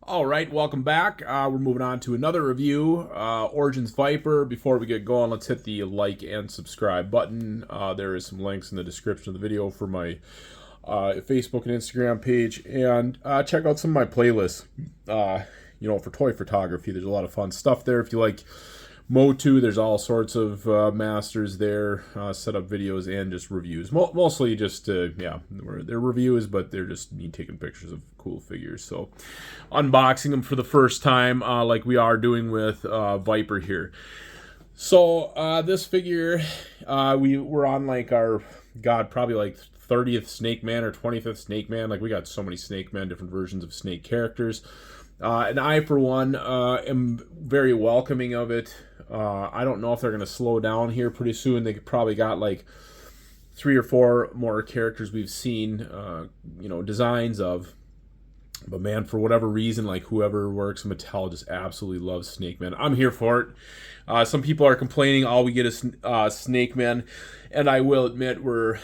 All right, welcome back. We're moving on to another review, Origins Vypor. Before we get going, let's hit the like and subscribe button. There is some links in the description of the video for my Facebook and Instagram page, and check out some of my playlists. For toy photography, there's a lot of fun stuff there. If you like Motu, there's all sorts of masters there, setup videos and just reviews. Mostly just, they're reviews, but they're just me taking pictures of cool figures. So unboxing them for the first time, like we are doing with Vypor here. So this figure, we were on like our, probably like 30th Snake Man or 25th Snake Man. Like we got so many Snake Man, different versions of Snake characters. And I, for one, am very welcoming of it. I don't know if they're going to slow down here pretty soon. They probably got like 3 or 4 more characters we've seen, designs of. But man, for whatever reason, like whoever works Mattel just absolutely loves Snake Man. I'm here for it. Some people are complaining all we get is Snake Man, and I will admit we're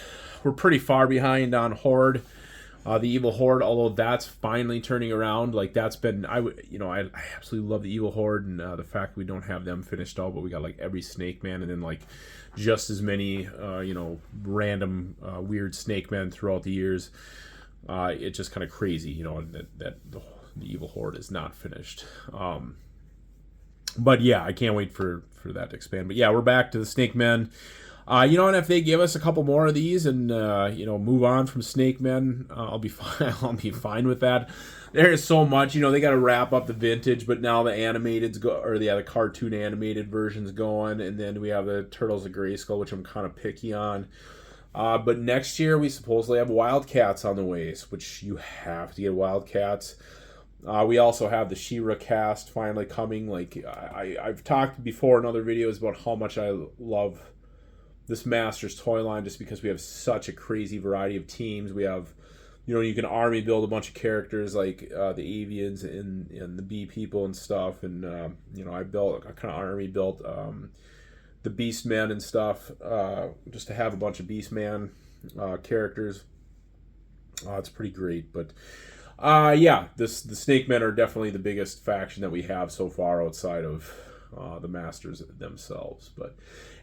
pretty far behind on Horde. The Evil Horde, although that's finally turning around, like that's been, I absolutely love the Evil Horde, and the fact we don't have them finished out, but we got like every Snake Man, and then like just as many, random weird Snake Men throughout the years. It's just kind of crazy, that the Evil Horde is not finished. But yeah, I can't wait for that to expand. But yeah, we're back to the Snake Men. And if they give us a couple more of these and move on from Snake Men, I'll be fine. I'll be fine with that. There is so much, they got to wrap up the vintage, but now the animated's the cartoon animated version's going, and then we have the Turtles of Grayskull, which I'm kind of picky on. But next year we supposedly have Wildcats on the ways, which you have to get Wildcats. We also have the She-Ra cast finally coming. Like I've talked before in other videos about how much I love this Masters toy line, just because we have such a crazy variety of teams. We have, you can army build a bunch of characters like the Avians and the Bee People and stuff. And, I kind of army built the Beastmen and stuff just to have a bunch of Beastman characters. It's pretty great. But, the Snake Men are definitely the biggest faction that we have so far outside of the Masters themselves.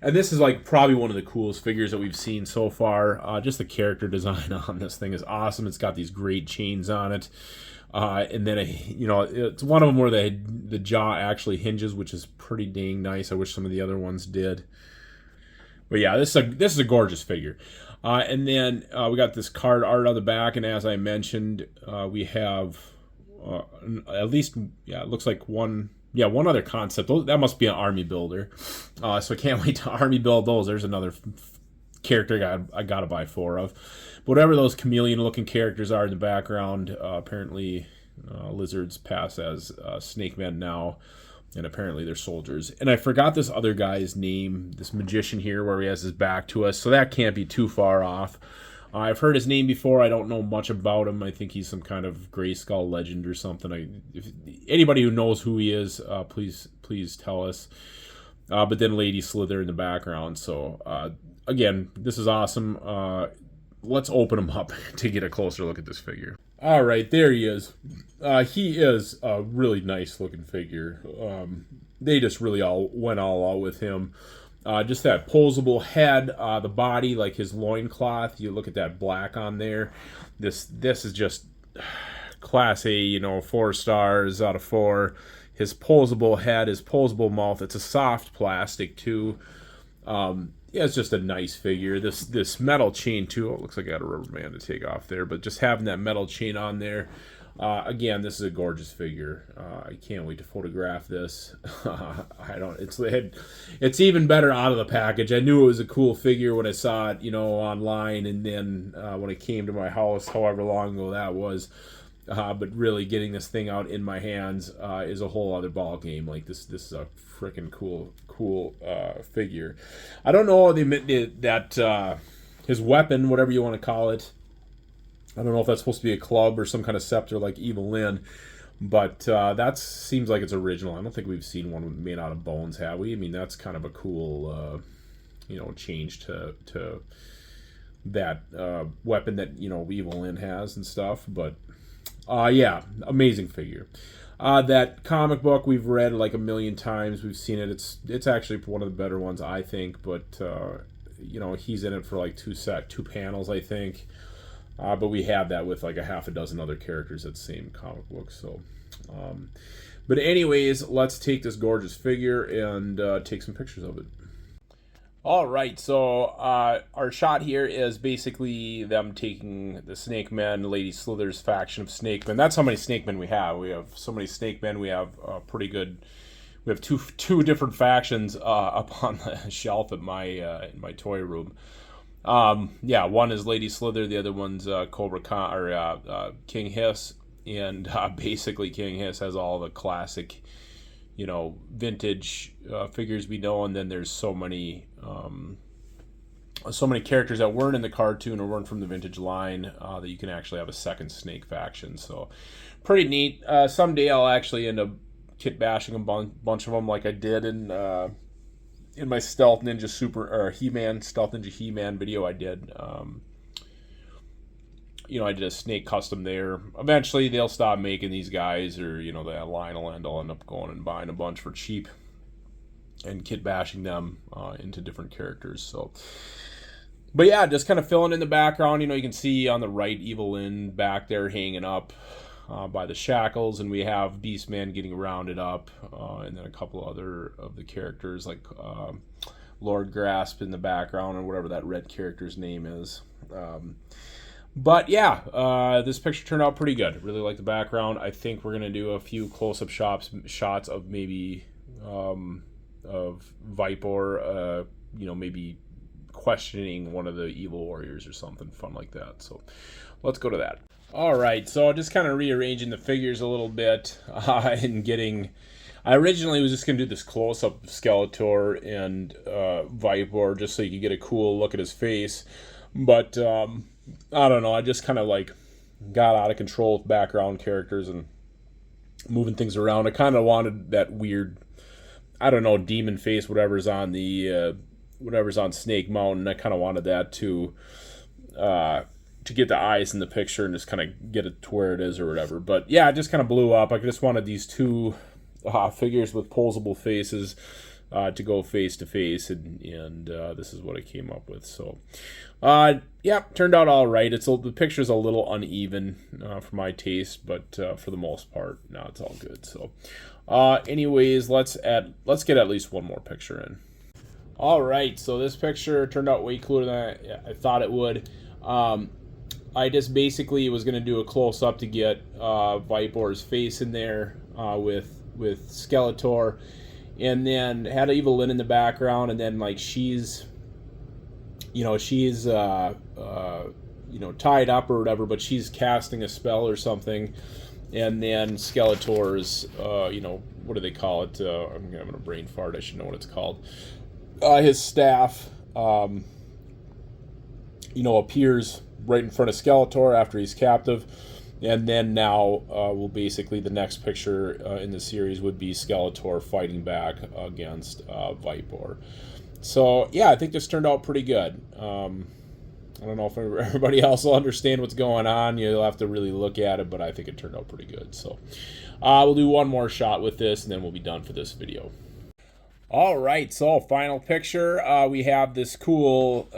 And this is like probably one of the coolest figures that we've seen so far. Just the character design on this thing is awesome. It's got these great chains on it, and then it's one of them where the jaw actually hinges, which is pretty dang nice. I wish some of the other ones did. But yeah, this is a gorgeous figure. And then we got this card art on the back, and as I mentioned, we have at least, it looks like one other concept. That must be an army builder. So I can't wait to army build those. There's another character I got to buy 4 of. But whatever those chameleon-looking characters are in the background, apparently lizards pass as Snake Men now, and apparently they're soldiers. And I forgot this other guy's name, this magician here, where he has his back to us, so that can't be too far off. I've heard his name before. I don't know much about him. I think he's some kind of Grayskull legend or something. If anybody who knows who he is, please tell us. But then Lady Slither in the background. So, again, this is awesome. Let's open him up to get a closer look at this figure. All right, there he is. He is a really nice looking figure. They just really went all out with him. Just that posable head, the body, like his loincloth. You look at that black on there. This is just class A, 4 stars out of 4. His posable head, his posable mouth. It's a soft plastic too. It's just a nice figure. This metal chain too. It looks like I got a rubber band to take off there, but just having that metal chain on there. Again, this is a gorgeous figure. I can't wait to photograph this. It's even better out of the package. I knew it was a cool figure when I saw it, online, and then when it came to my house, however long ago that was. But really getting this thing out in my hands is a whole other ball game. Like this is a freaking cool figure. I don't know that his weapon, whatever you want to call it. I don't know if that's supposed to be a club or some kind of scepter like Evil Lyn, but that seems like it's original. I don't think we've seen one made out of bones, have we? I mean, that's kind of a cool, change to that weapon that Evil Lyn has and stuff. But amazing figure. That comic book we've read like a million times. We've seen it. It's actually one of the better ones, I think. But you know, he's in it for like two panels, I think. But we have that with like a half a dozen other characters at the same comic book. So, but anyways, let's take this gorgeous figure and take some pictures of it. All right, so our shot here is basically them taking the Snake Men, Lady Slither's faction of Snake Men. That's how many Snake Men we have. We have so many Snake Men. We have pretty good. We have two different factions up on the shelf at my in my toy room. Yeah, one is Lady Slither, the other one's Cobra Khan or King Hiss, and basically King Hiss has all the classic, you know, vintage figures we know, and then there's so many characters that weren't in the cartoon or weren't from the vintage line that you can actually have a second Snake faction. So pretty neat. Someday I'll actually end up kit bashing a bunch of them like I did in my Stealth Ninja Stealth Ninja He-Man video I did. You know, I did a Snake custom there. Eventually they'll stop making these guys, or you know, that line will end. I'll end up going and buying a bunch for cheap and kit bashing them into different characters. So, but yeah, just kind of filling in the background. You know, you can see on the right Evil Lyn back there hanging up by the shackles, and we have Beastman getting rounded up, and then a couple other of the characters like Lord Grasp in the background, or whatever that red character's name is. But yeah, this picture turned out pretty good. Really like the background. I think we're gonna do a few close-up shots of maybe of Vypor, you know, maybe questioning one of the evil warriors or something fun like that. So let's go to that. All right, so just kind of rearranging the figures a little bit and getting. I originally was just gonna do this close-up of Skeletor and Vypor just so you could get a cool look at his face, but I don't know. I just kind of like got out of control with background characters and moving things around. I kind of wanted that weird, I don't know, demon face, whatever's on Snake Mountain. I kind of wanted that to get the eyes in the picture and just kind of get it to where it is or whatever. But yeah, it just kind of blew up. I just wanted these two figures with posable faces to go face to face, and this is what I came up with. So yeah, turned out all right. The picture's a little uneven for my taste, but for the most part, no, it's all good. So anyways, let's get at least one more picture in. All right, so this picture turned out way cooler than I thought it would. I just basically was going to do a close-up to get Vypor's face in there with Skeletor, and then had Evil Lyn in the background, and then like she's tied up or whatever, but she's casting a spell or something, and then Skeletor's what do they call it? I'm having a brain fart. I should know what it's called. His staff, appears right in front of Skeletor after he's captive. And then now, basically the next picture in the series would be Skeletor fighting back against Vypor. So yeah, I think this turned out pretty good. I don't know if everybody else will understand what's going on. You'll have to really look at it, but I think it turned out pretty good. So we'll do one more shot with this, and then we'll be done for this video. All right, so final picture. We have this cool,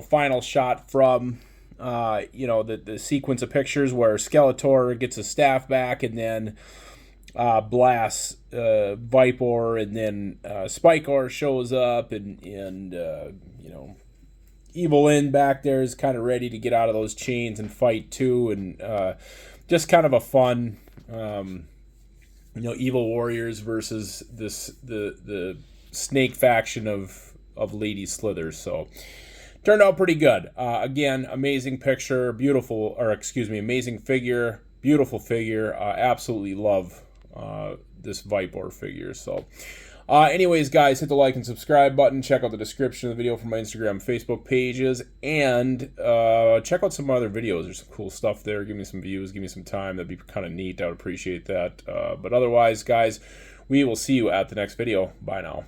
final shot from. The sequence of pictures where Skeletor gets his staff back and then blasts Vypor, and then Spikor shows up, and Evil Lyn back there is kind of ready to get out of those chains and fight too, and just kind of a fun, evil warriors versus the Snake faction of Lady Slither. So. Turned out pretty good. Again, amazing picture, amazing figure, beautiful figure. Absolutely love this Vypor figure. So, anyways, guys, hit the like and subscribe button. Check out the description of the video for my Instagram and Facebook pages, and check out some other videos. There's some cool stuff there. Give me some views, give me some time. That'd be kind of neat. I would appreciate that. But otherwise, guys, we will see you at the next video. Bye now.